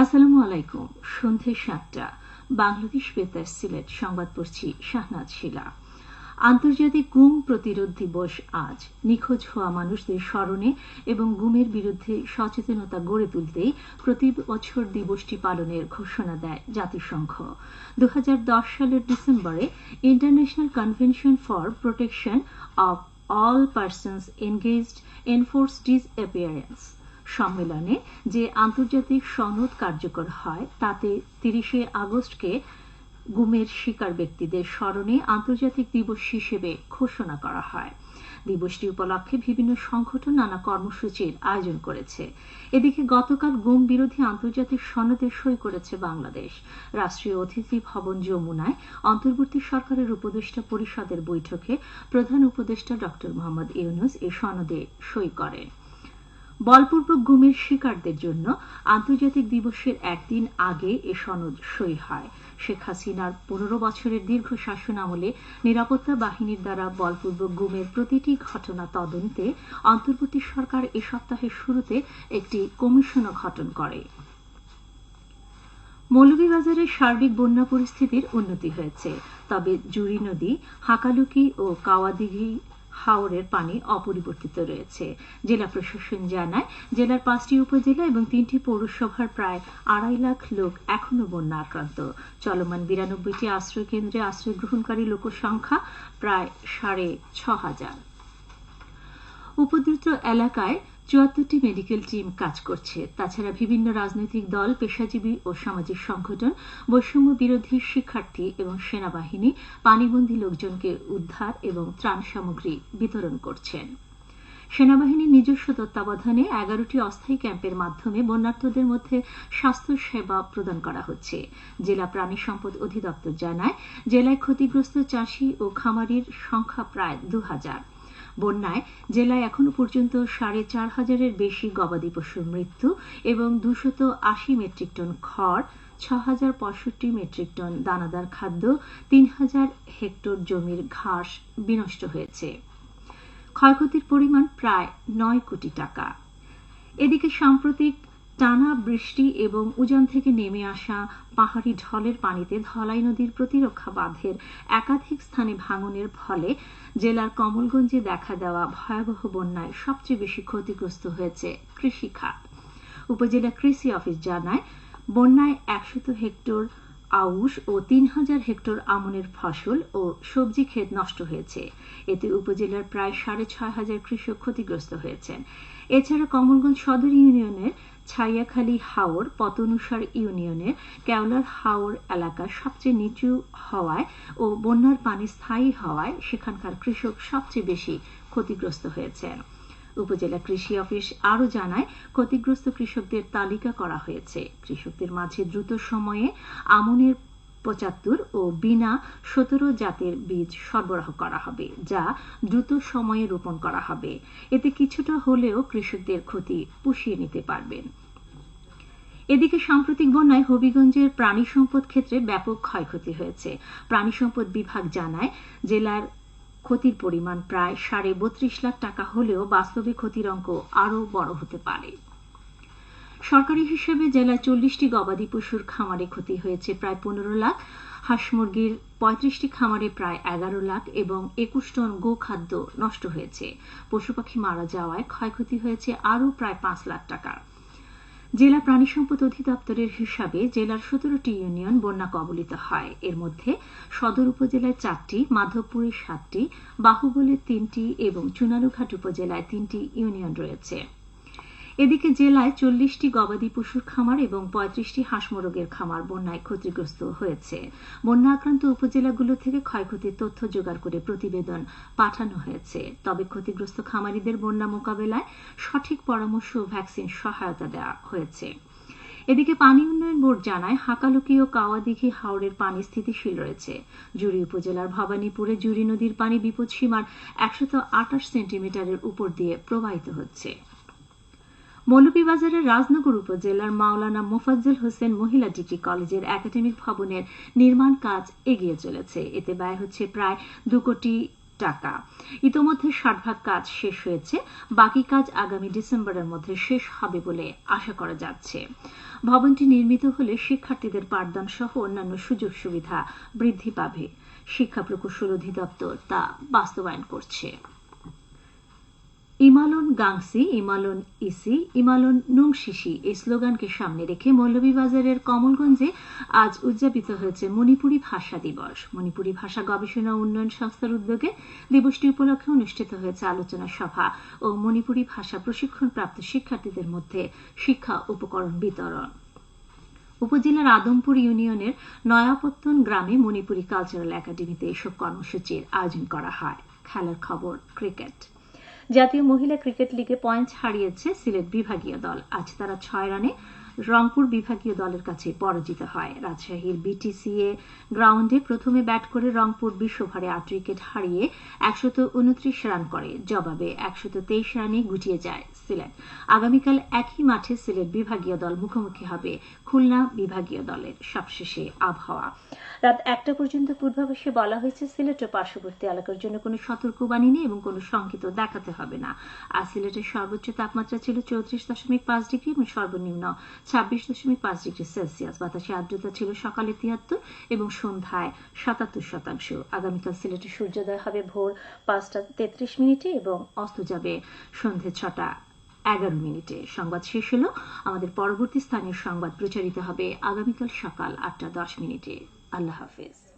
আসসালামু আলাইকুম। সন্ধে ৭টা বাংলাদেশ বেতার সিলেট সংবাদ পড়ছি শাহনাজ শিলা। আন্তর্জাতিক গুম প্রতিরোধ দিবস আজ। নিখোঁজ হওয়া মানুষদের স্মরণে এবং গুমের বিরুদ্ধে সচেতনতা গড়ে তুলতেই প্রতি বছর দিবসটি পালনের ঘোষণা দেয় জাতিসংঘ। ২০১০ সালের ডিসেম্বরে international convention for protection of all persons engaged in force disappearance সম্মেলনে যে আন্তর্জাতিক সনদ কার্যকর হয় তাতে ৩০ আগস্টকে গুমের শিকার ব্যক্তিদের স্মরণে আন্তর্জাতিক দিবস হিসেবে ঘোষণা করা হয়। দিবসটি উপলক্ষে বিভিন্ন সংগঠন নানা কর্মসূচির আয়োজন করেছে। এদিকে গতকাল গুম বিরোধী আন্তর্জাতিক সনদে সই করেছে বাংলাদেশ। রাষ্ট্রীয় অতিথি ভবন যমুনায় অন্তর্বর্তী সরকারের উপদেষ্টা পরিষদের বৈঠকে প্রধান উপদেষ্টা ড মোহাম্মদ ইউনূস এ সনদে সই করেন। বলপূর্বক গুমের শিকারদের জন্য আন্তর্জাতিক দিবসের একদিন আগে এ সনদ সই হয়। শেখ হাসিনার ১৫ বছরের দীর্ঘ শাসন আমলে নিরাপত্তা বাহিনীর দ্বারা বলপূর্বক গুমের প্রতিটি ঘটনা তদন্তে অন্তর্বর্তী সরকার এ সপ্তাহের শুরুতে একটি কমিশনও গঠন করে। মৌলভীবাজারের সার্বিক বন্যা পরিস্থিতির উন্নতি হয়েছে, তবে জুড়ি নদী, হাকালুকি ও কাওয়াদিঘি হাওরের পানি অপরিবর্তিত রয়েছে। জেলা প্রশাসন জানায়, জেলার ৫টি উপজেলা এবং ৩টি পৌরসভার প্রায় ২.৫ লাখ লোক এখনও বন্যা আক্রান্ত। চলমান ৯২টি আশ্রয় কেন্দ্রে আশ্রয় গ্রহণকারী লোকসংখ্যা প্রায় ৬,৫০০। উপদ্রুত এলাকায় ৭৪টি মেডিকেল টিম কাজ করছে। তাছাড়া বিভিন্ন রাজনৈতিক দল, পেশাজীবী ও সামাজিক সংগঠন, বৈষম্য বিরোধী শিক্ষার্থী এবং সেনাবাহিনী পানিবন্দী লোকজনকে উদ্ধার এবং ত্রাণ সামগ্রী বিতরণ করছেন। সেনাবাহিনীর নিজস্ব তত্ত্বাবধানে ১১টি অস্থায়ী ক্যাম্পের মাধ্যমে বন্যার্তদের মধ্যে স্বাস্থ্য সেবা প্রদান করা হচ্ছে। জেলা প্রাণী সম্পদ অধিদপ্তর জানায়, জেলায় ক্ষতিগ্রস্ত চাষী ও খামারির সংখ্যা প্রায় ২,০০০। বন্যায় জেলায় এখনো পর্যন্ত ৪,৫০০-এর বেশি গবাদি পশুর মৃত্যু এবং ২৮০ মেট্রিক টন খড়, ৬,০৬৫ মেট্রিক টন দানাদার খাদ্য, ৩,০০০ হেক্টর জমির ঘাস বিনষ্ট হয়েছে। ক্ষয়ক্ষতির পরিমাণ প্রায় ৯ কোটি টাকা। এদিকে সাম্প্রতিক টানা বৃষ্টি এবং উজান থেকে নেমে আসা পাহাড়ি ঢলের পানিতে ধলাই নদীর প্রতিরক্ষা বাঁধের একাধিক স্থানে ভাঙনের ফলে জেলার কমলগঞ্জে দেখা দেওয়া ভয়াবহ বন্যায় সবচেয়ে বেশি ক্ষতিগ্রস্ত হয়েছে কৃষি খাত। উপজেলা কৃষি অফিস জানায়, বন্যায় ১০০ হেক্টর আউশ ও ৩,০০০ হেক্টর আমনের ফসল ও সবজি ক্ষেত নষ্ট হয়েছে। এতে উপজেলার প্রায় ৬,৫০০ কৃষক ক্ষতিগ্রস্ত হয়েছেন। এছাড়া কমলগঞ্জ সদর ইউনিয়নের ছাইয়াখালী হাওর, পতনুসার ইউনিয়নের কেওলার হাওর এলাকা সবচেয়ে নিচু হওয়ায় ও বন্যার পানি স্থায়ী হওয়ায় সেখানকার কৃষক সবচেয়ে বেশি ক্ষতিগ্রস্ত হয়েছেন। উপজেলা কৃষি অফিস আরও জানায়, ক্ষতিগ্রস্ত কৃষকদের তালিকা করা হয়েছে। কৃষকদের মাঝে দ্রুত সময়ে আমনের ৭৫ ও বিনা ১৭ জাতের বীজ সরবরাহ করা হবে, যা দ্রুত সময়ে রোপণ করা হবে। এতে কিছুটা হলেও কৃষকদের ক্ষতি পুষিয়ে নিতে পারবেন। এদিকে সাম্প্রতিক বন্যায় হবিগঞ্জের প্রাণী সম্পদ ক্ষেত্রে ব্যাপক ক্ষয়ক্ষতি হয়েছে। প্রাণী সম্পদ বিভাগ জানায়, জেলার ক্ষতির পরিমাণ প্রায় ৩২.৫ লাখ টাকা হলেও বাস্তবে ক্ষতির অঙ্ক আরও বড় হতে পারে। সরকারি হিসেবে জেলায় ৪০টি গবাদি পশুর খামারে ক্ষতি হয়েছে প্রায় ১৫ লাখ, হাঁস মুরগির ৩৫টি খামারে প্রায় ১১ লাখ এবং ২১ টন গোখাদ্য নষ্ট হয়েছে। পশুপাখি মারা যাওয়ায় ক্ষয়ক্ষতি হয়েছে আরও প্রায় ৫ লাখ টাকা। জেলা প্রাণী সম্পদ অধিদপ্তরের হিসাবে জেলার ১৭টি ইউনিয়ন বন্যা কবলিত হয়। এর মধ্যে সদর উপজেলায় ৪টি, মাধবপুরে ৭টি, বাহুবলে ৩টি এবং চুনারুঘাট উপজেলায় ৩টি ইউনিয়ন রয়েছে। এদিকে জেলায় ৪০টি গবাদি পশুর খামার এবং ৩৫টি হাঁস মোরগের খামার বন্যায় ক্ষতিগ্রস্ত হয়েছে। বন্যা আক্রান্ত উপজেলাগুলো থেকে ক্ষয়ক্ষতির তথ্য জোগাড় করে প্রতিবেদন পাঠানো হয়েছে। তবে ক্ষতিগ্রস্ত খামারিদের বন্যা মোকাবেলায় সঠিক পরামর্শ ও ভ্যাকসিন সহায়তা দেওয়া হয়েছে। এদিকে পানি উন্নয়ন বোর্ড জানায়, হাকালুকি ও কাওয়াদিঘি হাওরের পানি স্থিতিশীল রয়েছে। জুড়ি উপজেলার ভবানীপুরে জুড়ি নদীর পানি বিপদসীমার ১২৮ সেন্টিমিটারের উপর দিয়ে প্রবাহিত হচ্ছে। মৌলভীবাজারের রাজনগর উপজেলার মাওলানা মোফাজ্জল হোসেন মহিলা ডিগ্রি কলেজের একাডেমিক ভবনের নির্মাণ কাজ এগিয়ে চলেছে। এতে ব্যয় হচ্ছে প্রায় ২ কোটি টাকা। ইতোমধ্যে 60% কাজ শেষ হয়েছে, বাকি কাজ আগামী ডিসেম্বরের মধ্যে শেষ হবে বলে আশা করা যাচ্ছে। ভবনটি নির্মিত হলে শিক্ষার্থীদের পাঠদান সহ অন্যান্য সুযোগ সুবিধা বৃদ্ধি পাবে। শিক্ষা প্রকৌশল অধিদপ্তর তা বাস্তবায়ন করছে। ইমালন গাংসি, ইমালন ইসি, ইমালন নুংশিসি এই স্লোগানকে সামনে রেখে মৌলভীবাজারের কমলগঞ্জে আজ উদযাপিত হয়েছে মণিপুরী ভাষা দিবস। মণিপুরী ভাষা গবেষণা উন্নয়ন সংস্থার উদ্যোগে দিবসটি উপলক্ষে অনুষ্ঠিত হয়েছে আলোচনা সভা ও মণিপুরী ভাষা প্রশিক্ষণপ্রাপ্ত শিক্ষার্থীদের মধ্যে শিক্ষা উপকরণ বিতরণ। উপজেলার আদমপুর ইউনিয়নের নয়াপত্তন গ্রামে মণিপুরী কালচারাল একাডেমিতে এসব কর্মসূচির আয়োজন করা হয়। খেলার খবর, ক্রিকেট। জাতীয় মহিলা ক্রিকেট লিগে পয়েন্ট হারিয়েছে সিলেট বিভাগীয় দল। আজ তারা 6 রানে রংপুর বিভাগীয় দলের কাছে পরাজিত হয়। রাজশাহীর বিটিসিএ গ্রাউন্ডে প্রথমে ব্যাট করে রংপুর 20 ওভারে 8 উইকেট হারিয়ে 129 রান করে। জবাবে 123 রানে গুটিয়ে যায় সিলেট। আগামীকাল একই মাঠে সিলেট বিভাগীয় দল মুখোমুখি হবে খুলনা বিভাগীয় দলের। সবশেষে আবহাওয়া। রাত 1টা পর্যন্ত পূর্বাভাসে বলা হয়েছে সিলেট ও পার্শ্ববর্তী এলাকার জন্য কোনো সতর্কবাণী নেই এবং কোনো সংকেত দেখাতে হবে না। আর সিলেটের সর্বোচ্চ তাপমাত্রা ছিল 34.5 ডিগ্রি এবং সর্বনিম্ন 26.5 ডিগ্রি সেলসিয়াস। বাতাসে আর্দ্রতা ছিল সকালে 73 এবং সন্ধ্যায় 77%। আগামীকাল সিলেটে সূর্যোদয় হবে ভোর 5টা 33 এবং অস্ত যাবে সন্ধে 6টা11। সংবাদ শেষ হলো। আমাদের পরবর্তী স্থানীয় সংবাদ প্রচারিত হবে আগামীকাল সকাল 8টা 10। আল্লাহ হাফেজ।